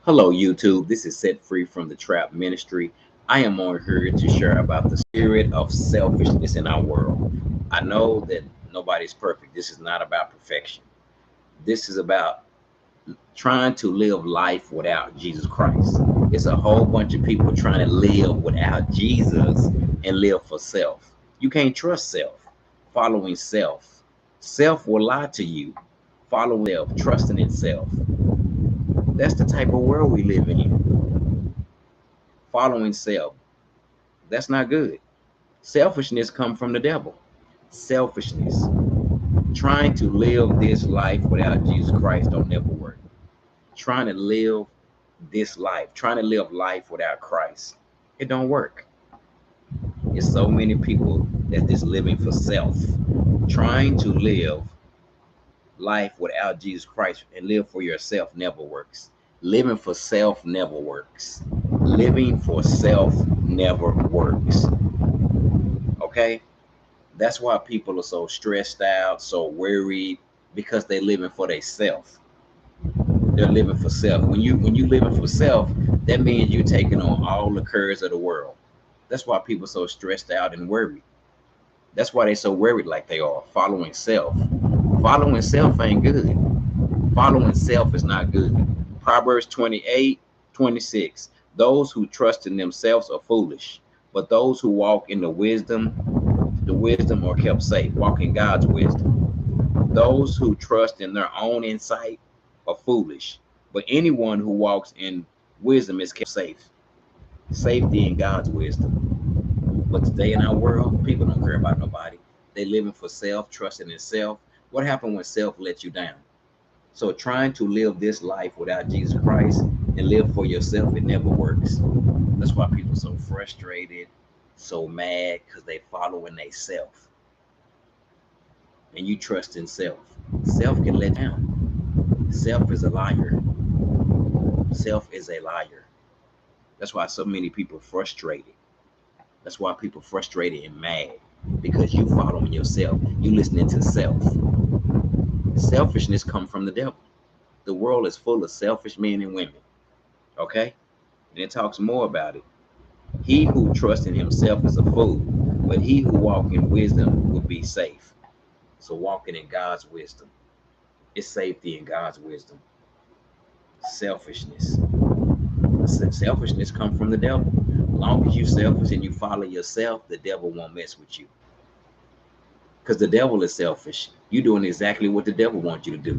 Hello, YouTube. This is Set Free from the Trap Ministry. I am on here to share about the spirit of selfishness in our world. I know that nobody's perfect. This is not about perfection. This is about trying to live life without Jesus Christ. It's a whole bunch of people trying to live without Jesus and live for self. You can't trust self. Following self. Self will lie to you. Following self, trusting in self. That's the type of world we live in. Following self. That's not good. Selfishness comes from the devil. Selfishness. Trying to live this life without Jesus Christ don't never work. Trying to live this life, trying to live life without Christ, it don't work. It's so many people that just living for self. Trying to live life without Jesus Christ and live for yourself never works. Living for self never works. Living for self never works. Okay? That's why people are so stressed out, so worried, because they're living for themselves. They're living for self. When you living for self, that means you taking on all the cares of the world. That's why people are so stressed out and worried. That's why they're so worried like they are, following self. Following self ain't good. Following self is not good. Proverbs 28:26. Those who trust in themselves are foolish, but those who walk in the wisdom are kept safe. Walk in God's wisdom. Those who trust in their own insight are foolish, but anyone who walks in wisdom is kept safe. Safety in God's wisdom. But today in our world, people don't care about nobody. They living for self, trusting in self. What happened when self let you down? So trying to live this life without Jesus Christ and live for yourself, it never works. That's why people are so frustrated, so mad, because they following they self. And you trust in self. Self can let down. Self is a liar. Self is a liar. That's why so many people frustrated. That's why people frustrated and mad, because you following yourself. You listening to self. Selfishness come from the devil. The world is full of selfish men and women. Okay? And it talks more about it. He who trusts in himself is a fool, but he who walks in wisdom will be safe. So walking in God's wisdom is safety in God's wisdom. Selfishness. Selfishness comes from the devil. As long as you selfish and you follow yourself, the devil won't mess with you. Because the devil is selfish. You doing exactly what the devil wants you to do.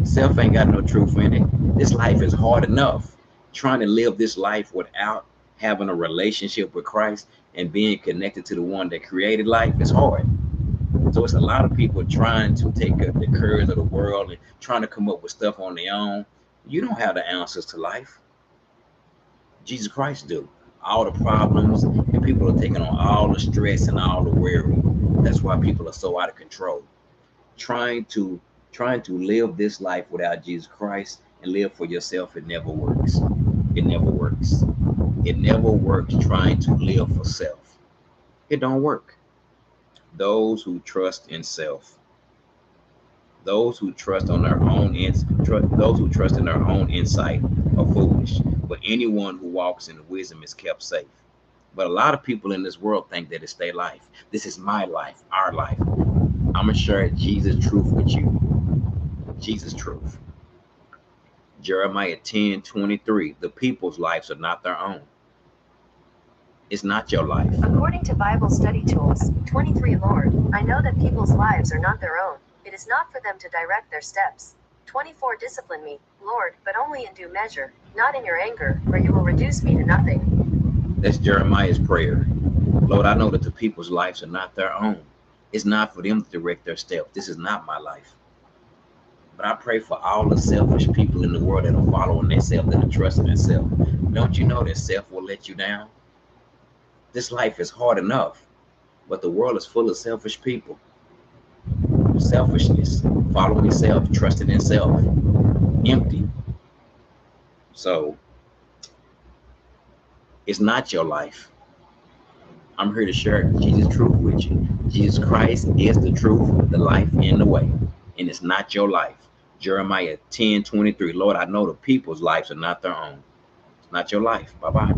Self ain't got no truth in it. This life is hard enough. Trying to live this life without having a relationship with Christ and being connected to the one that created life is hard. So it's a lot of people trying to take the curves of the world and trying to come up with stuff on their own. You don't have the answers to life. Jesus Christ do. All the problems, and people are taking on all the stress and all the worry. That's why people are so out of control. Trying to trying to live this life without Jesus Christ and live for yourself, it never works. It never works. It never works trying to live for self. It don't work. Those who trust in self, those who trust on their own those who trust in their own insight are foolish. But anyone who walks in wisdom is kept safe. But a lot of people in this world think that it's their life. This is my life, our life. I'm gonna share Jesus' truth with you. Jesus' truth. Jeremiah 10:23. The people's lives are not their own. It's not your life. According to Bible Study Tools, 23 Lord, I know that people's lives are not their own. It is not for them to direct their steps. 24 Discipline me, Lord, but only in due measure, not in your anger, or you will reduce me to nothing. That's Jeremiah's prayer. Lord, I know that the people's lives are not their own. It's not for them to direct their steps. This is not my life. But I pray for all the selfish people in the world that are following themselves, that are trusting themselves. Don't you know that self will let you down? This life is hard enough, but the world is full of selfish people. Selfishness, following self, trusting in self, empty. So it's not your life. I'm here to share Jesus' truth with you. Jesus Christ is the truth, the life, and the way. And it's not your life. Jeremiah 10:23. Lord, I know the people's lives are not their own. It's not your life. Bye bye.